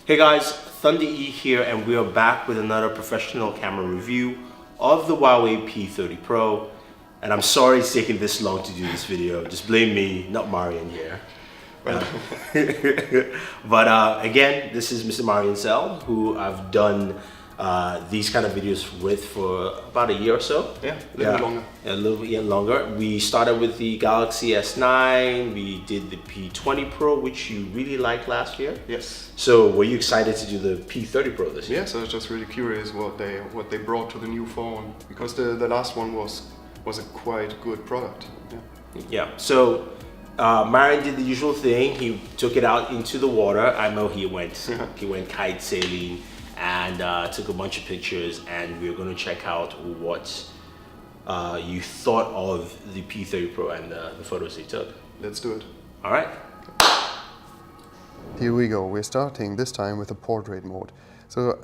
Hey guys, Thunder E here, and we are back with another professional camera review of the Huawei P30 Pro. And I'm sorry it's taking this long to do this video. Just blame me, not Marian here. Well, But again, this is Mr. Marian Sell, who I've done these kind of videos with for about a year or so. yeah, a little longer. A little bit longer. We started with the Galaxy S9, we did the P20 Pro, which you really liked last year. Yes. So were you excited to do the P30 Pro this year? Yes, I was just really curious what they brought to the new phone, because the last one was a quite good product. Yeah. Yeah. So Marian did the usual thing. He took it out into the water. I know he went kite sailing and took a bunch of pictures. And we're going to check out what you thought of the P30 Pro and the photos he took. Let's do it. All right. Here we go. We're starting this time with the portrait mode. So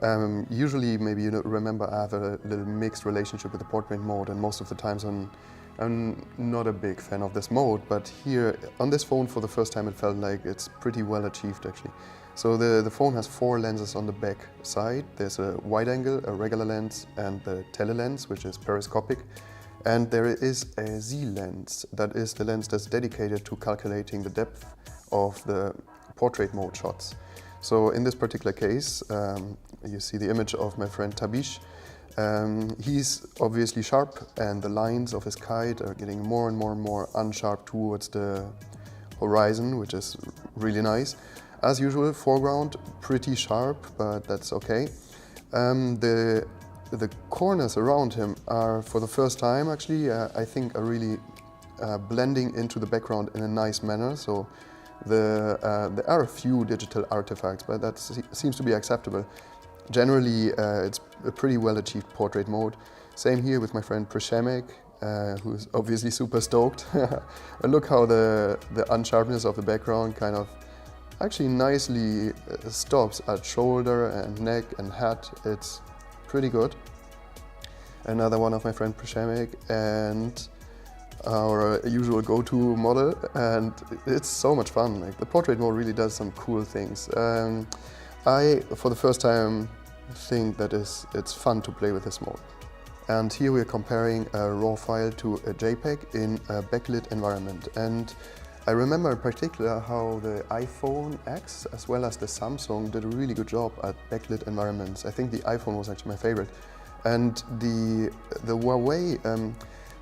usually, maybe you remember, I have a little mixed relationship with the portrait mode, and most of the times I'm not a big fan of this mode. But here on this phone, for the first time, it felt like it's pretty well achieved actually. So the phone has 4 lenses on the back side. There's a wide angle, a regular lens, and the tele lens, which is periscopic. And there is a Z lens, that is the lens that's dedicated to calculating the depth of the portrait mode shots. So in this particular case, you see the image of my friend Tabish. He's obviously sharp, and the lines of his kite are getting more and more unsharp towards the horizon, which is really nice. As usual, foreground pretty sharp, but that's okay. The corners around him are, for the first time actually, I think are really blending into the background in a nice manner. So there are a few digital artifacts, but that seems to be acceptable. Generally, it's a pretty well achieved portrait mode. Same here with my friend Prashemek, who's obviously super stoked. And look how the unsharpness of the background kind of actually nicely stops at shoulder and neck and hat. It's pretty good. Another one of my friend Prashemek, and our usual go-to model, and it's so much fun. Like, the portrait mode really does some cool things. I, for the first time, think that it's fun to play with this mode. And here we're comparing a RAW file to a JPEG in a backlit environment. And I remember in particular how the iPhone X as well as the Samsung did a really good job at backlit environments. I think the iPhone was actually my favorite. And the Huawei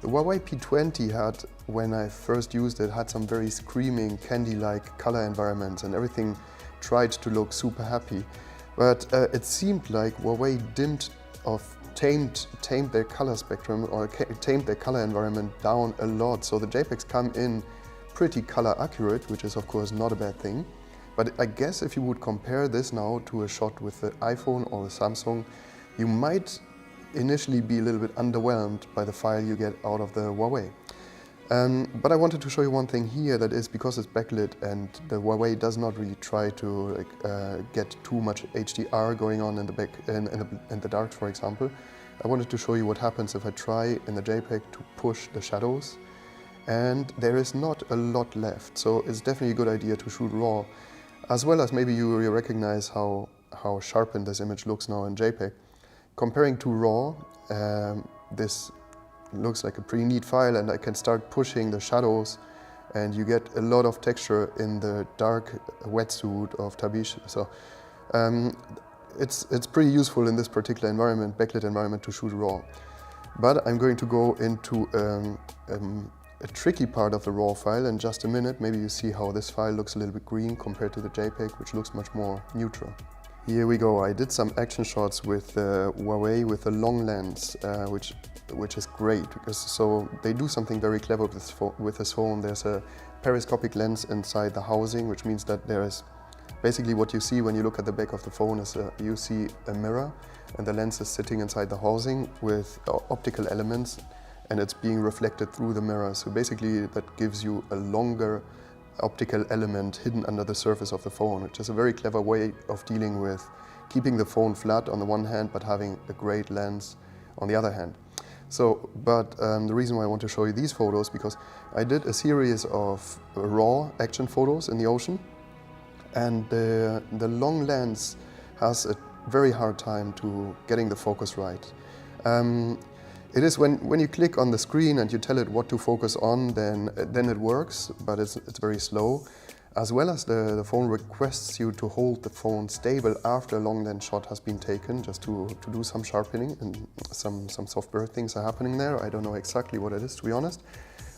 P20 had, when I first used it, had some very screaming candy-like color environments, and everything tried to look super happy. But it seemed like Huawei tamed their color spectrum, or tamed their color environment down a lot. So the JPEGs come in pretty color accurate, which is of course not a bad thing. But I guess if you would compare this now to a shot with the iPhone or the Samsung, you might initially be a little bit underwhelmed by the file you get out of the Huawei. But I wanted to show you one thing here, that is, because it's backlit and the Huawei does not really try to get too much HDR going on in the back in the dark, for example. I wanted to show you what happens if I try in the JPEG to push the shadows, and there is not a lot left. So it's definitely a good idea to shoot RAW, as well as maybe you recognize how sharpened this image looks now in JPEG. Comparing to RAW, this looks like a pretty neat file, and I can start pushing the shadows, and you get a lot of texture in the dark wetsuit of Tabish. So it's pretty useful in this particular environment, backlit environment, to shoot RAW. But I'm going to go into a tricky part of the RAW file in just a minute. Maybe you see how this file looks a little bit green compared to the JPEG, which looks much more neutral. Here we go. I did some action shots with Huawei with a long lens, which is great, because so they do something very clever with this phone. There's a periscopic lens inside the housing, which means that there is basically what you see when you look at the back of the phone is you see a mirror, and the lens is sitting inside the housing with optical elements, and it's being reflected through the mirror. So basically that gives you a longer optical element hidden under the surface of the phone, which is a very clever way of dealing with keeping the phone flat on the one hand, but having a great lens on the other hand. So, but the reason why I want to show you these photos, because I did a series of raw action photos in the ocean, and the long lens has a very hard time to getting the focus right. It is when you click on the screen and you tell it what to focus on, then it works, but it's very slow. As well as the phone requests you to hold the phone stable after a long lens shot has been taken, just to do some sharpening, and some software things are happening there. I don't know exactly what it is, to be honest.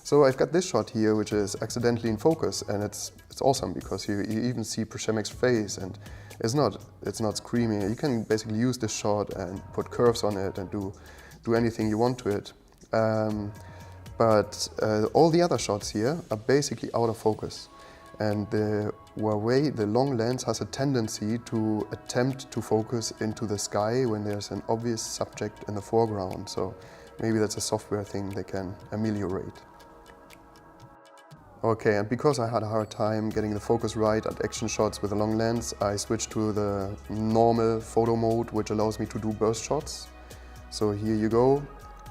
So I've got this shot here, which is accidentally in focus, and it's awesome because you even see Przemek's face, and it's not screaming. You can basically use this shot and put curves on it and do anything you want to it. But all the other shots here are basically out of focus. And the Huawei, the long lens, has a tendency to attempt to focus into the sky when there's an obvious subject in the foreground. So maybe that's a software thing they can ameliorate. Okay, and because I had a hard time getting the focus right at action shots with a long lens, I switched to the normal photo mode, which allows me to do burst shots. So here you go.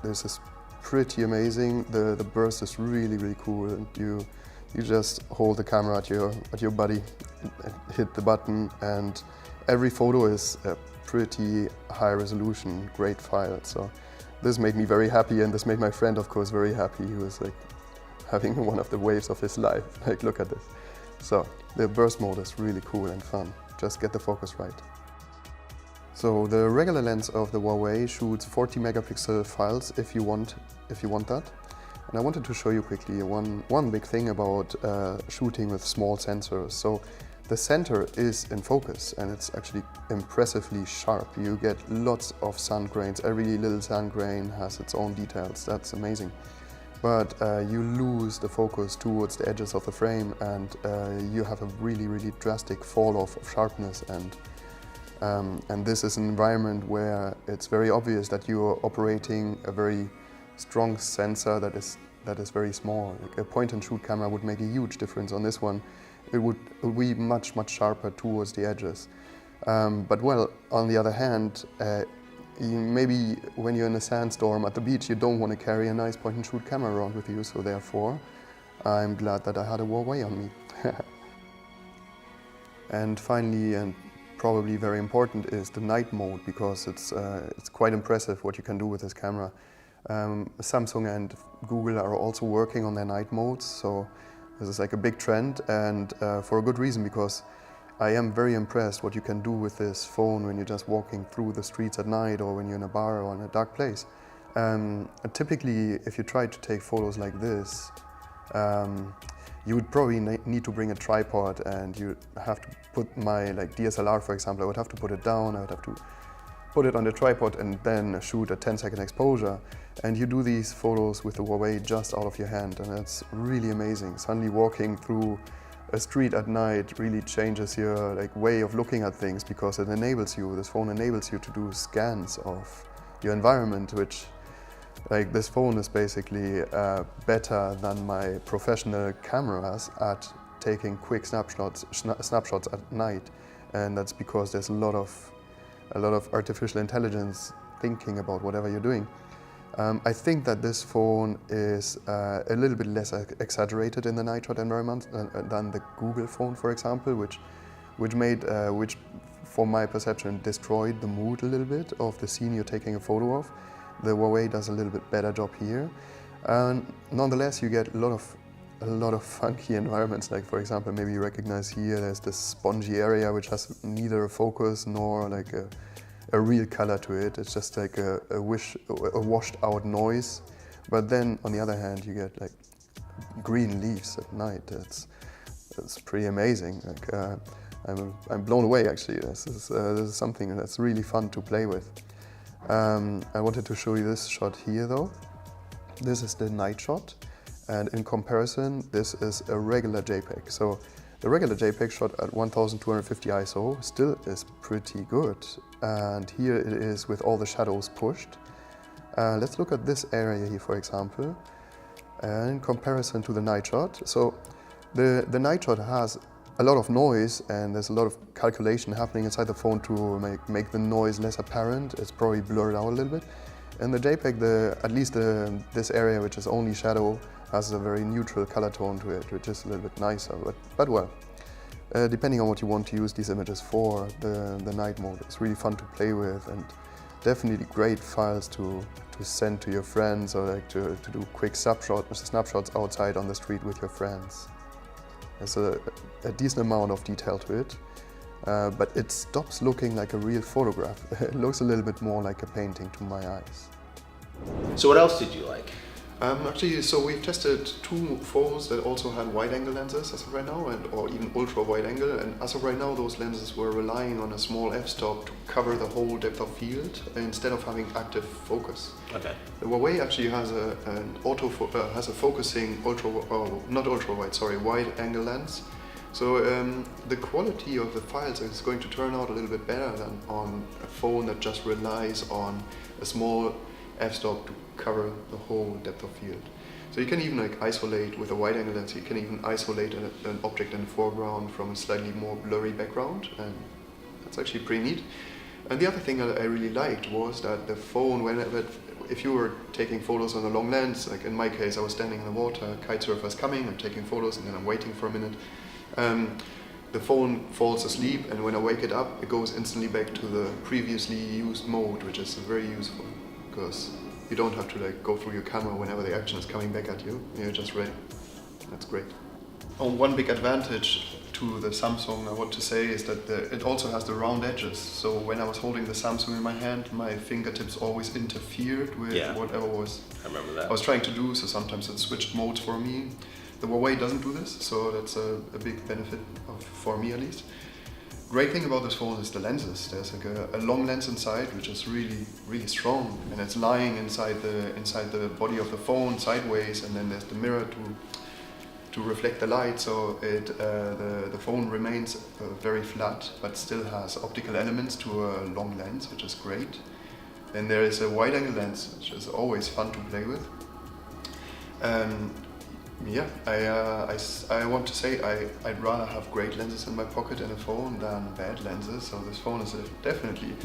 This is pretty amazing. The burst is really, really cool. And you just hold the camera at your body, hit the button, and every photo is a pretty high resolution, great file. So this made me very happy, and this made my friend, of course, very happy. He was like having one of the waves of his life. Like, look at this. So the burst mode is really cool and fun. Just get the focus right. So the regular lens of the Huawei shoots 40 megapixel files if you want that. And I wanted to show you quickly one big thing about shooting with small sensors. So the center is in focus, and it's actually impressively sharp. You get lots of sand grains. Every little sand grain has its own details. That's amazing. But you lose the focus towards the edges of the frame, and you have a really, really drastic fall off of sharpness. And this is an environment where it's very obvious that you are operating a very strong sensor that is very small. Like a point-and-shoot camera would make a huge difference on this one. It would be much, much sharper towards the edges. But well, on the other hand, maybe when you're in a sandstorm at the beach, you don't want to carry a nice point-and-shoot camera around with you, so therefore I'm glad that I had a Huawei on me. And finally, and probably very important, is the night mode, because it's quite impressive what you can do with this camera. Samsung and Google are also working on their night modes, so this is like a big trend, and for a good reason, because I am very impressed what you can do with this phone when you're just walking through the streets at night, or when you're in a bar or in a dark place. Typically, if you try to take photos like this, you would probably need to bring a tripod, and you have to put my DSLR, for example. I would have to put it down, I would have to put it on the tripod and then shoot a 10-second exposure. And you do these photos with the Huawei just out of your hand, and it's really amazing. Suddenly walking through a street at night really changes your way of looking at things, because it enables you, this phone enables you to do scans of your environment, which this phone is basically better than my professional cameras at taking quick snapshots at night. And that's because there's a lot of artificial intelligence thinking about whatever you're doing. I think that this phone is a little bit less exaggerated in the night shot environment than the Google phone, for example, which for my perception destroyed the mood a little bit of the scene you're taking a photo of. The Huawei does a little bit better job here. Nonetheless, you get a lot of funky environments. Like, for example, maybe you recognize here there's this spongy area which has neither a focus nor a real color to it. It's just like a washed out noise. But then on the other hand, you get green leaves at night. It's pretty amazing. I'm blown away, actually. This is something that's really fun to play with. I wanted to show you this shot here, though. This is the night shot, and in comparison, this is a regular JPEG. So the regular JPEG shot at 1250 ISO still is pretty good, and here it is with all the shadows pushed. Let's look at this area here, for example, and in comparison to the night shot. So the night shot has a lot of noise, and there's a lot of calculation happening inside the phone to make the noise less apparent. It's probably blurred out a little bit. In the JPEG, at least this area, which is only shadow, has a very neutral color tone to it, which is a little bit nicer. But well, depending on what you want to use these images for, the night mode is really fun to play with and definitely great files to send to your friends or like to do quick snapshots outside on the street with your friends. There's a decent amount of detail to it, but it stops looking like a real photograph. It looks a little bit more like a painting to my eyes. So what else did you like? Actually, so we've tested two phones that also had wide-angle lenses as of right now, or even ultra-wide-angle. And as of right now, those lenses were relying on a small f-stop to cover the whole depth of field instead of having active focus. Okay. The Huawei actually has a focusing wide-angle lens. So the quality of the files is going to turn out a little bit better than on a phone that just relies on a small f-stop to cover the whole depth of field. So you can even like isolate with a wide angle lens, you can even isolate an object in the foreground from a slightly more blurry background, and that's actually pretty neat. And the other thing that I really liked was that the phone, if you were taking photos on a long lens, like in my case I was standing in the water, kite surfer's coming, I'm taking photos and then I'm waiting for a minute. The phone falls asleep, and when I wake it up, it goes instantly back to the previously used mode, which is very useful because you don't have to like go through your camera whenever the action is coming back at you. You're just ready. That's great. One big advantage to the Samsung I want to say is that it also has the round edges. So when I was holding the Samsung in my hand, my fingertips always interfered with whatever I remember that. I was trying to do. So sometimes it switched modes for me. The Huawei doesn't do this, so that's a big benefit for me at least. Great thing about this phone is the lenses. There's like a long lens inside, which is really, really strong, and it's lying inside the body of the phone sideways, and then there's the mirror to reflect the light. So the phone remains very flat, but still has optical elements to a long lens, which is great. Then there is a wide-angle lens, which is always fun to play with. I want to say I'd rather have great lenses in my pocket in a phone than bad lenses. So this phone is definitely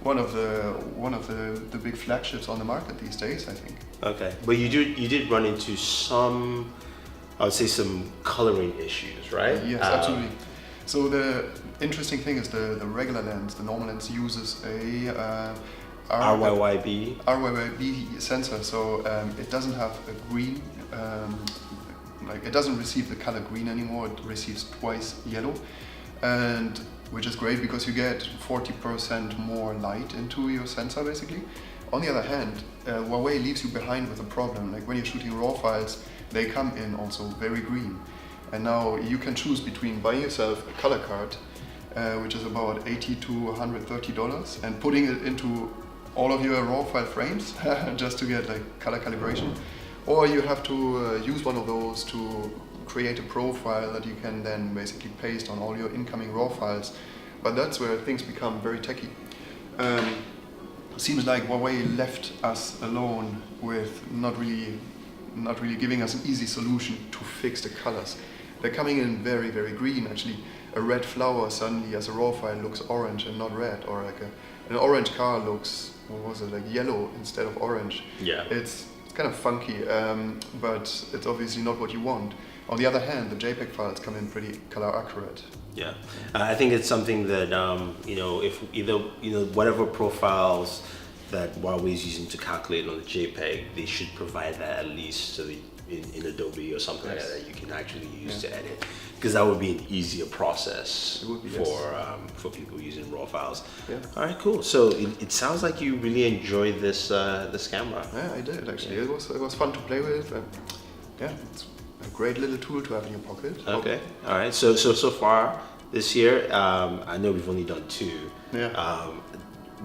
one of the big flagships on the market these days, I think. Okay, but you did run into some, I would say, some coloring issues, right? Yes, absolutely. So the interesting thing is the regular lens, the normal lens, uses a RYYB sensor, so it doesn't have a green. It doesn't receive the color green anymore, it receives twice yellow, and which is great because you get 40% more light into your sensor basically. On the other hand, Huawei leaves you behind with a problem. Like when you're shooting RAW files, they come in also very green. And now you can choose between buying yourself a color card, which is about $80 to $130, and putting it into all of your RAW file frames just to get like color calibration. Or you have to use one of those to create a profile that you can then basically paste on all your incoming RAW files. But that's where things become very techy. Seems like Huawei left us alone with not really giving us an easy solution to fix the colors. They're coming in very, very green. Actually, a red flower suddenly as a RAW file looks orange and not red, or like an orange car looks, like yellow instead of orange. Yeah. It's kind of funky, but it's obviously not what you want. On the other hand, the JPEG files come in pretty color accurate. Yeah, I think it's something that if whatever profiles that Huawei is using to calculate on the JPEG, they should provide that at least so that in Adobe or something like that you can actually use to edit, because that would be an easier process for people using RAW files. Yeah. All right, cool. So it sounds like you really enjoyed this camera. Yeah, I did actually. Yeah. It was fun to play with. It's a great little tool to have in your pocket. Okay. All right. So far this year, I know we've only done two. Yeah.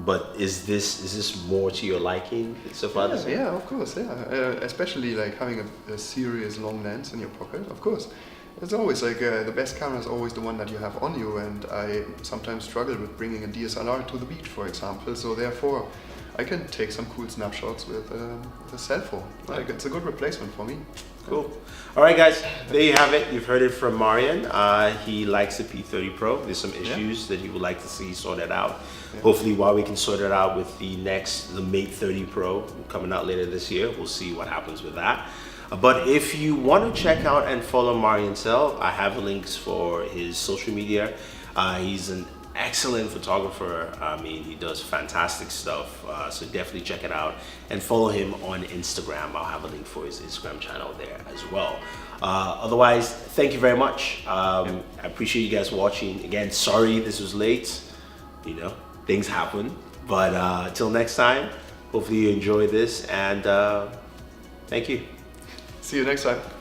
But is this more to your liking so far this year? Yeah, of course. Yeah, especially like having a serious long lens in your pocket. Of course, it's always like the best camera is always the one that you have on you, and I sometimes struggle with bringing a DSLR to the beach, for example. So therefore, I can take some cool snapshots with a cell phone. Like it's a good replacement for me. Cool. All right, guys, there you have it. You've heard it from Marian. He likes the P30 Pro. There's some issues that he would like to see sorted out. Yeah. Hopefully, Huawei can sort it out with the Mate 30 Pro coming out later this year. We'll see what happens with that. But if you want to check out and follow Marian himself, I have links for his social media. He's an excellent photographer. I mean, he does fantastic stuff. So definitely check it out and follow him on Instagram. I'll have a link for his Instagram channel there as well. Otherwise, thank you very much. I appreciate you guys watching. Again, sorry this was late. You know, things happen. But till next time, hopefully you enjoy this, and thank you. See you next time.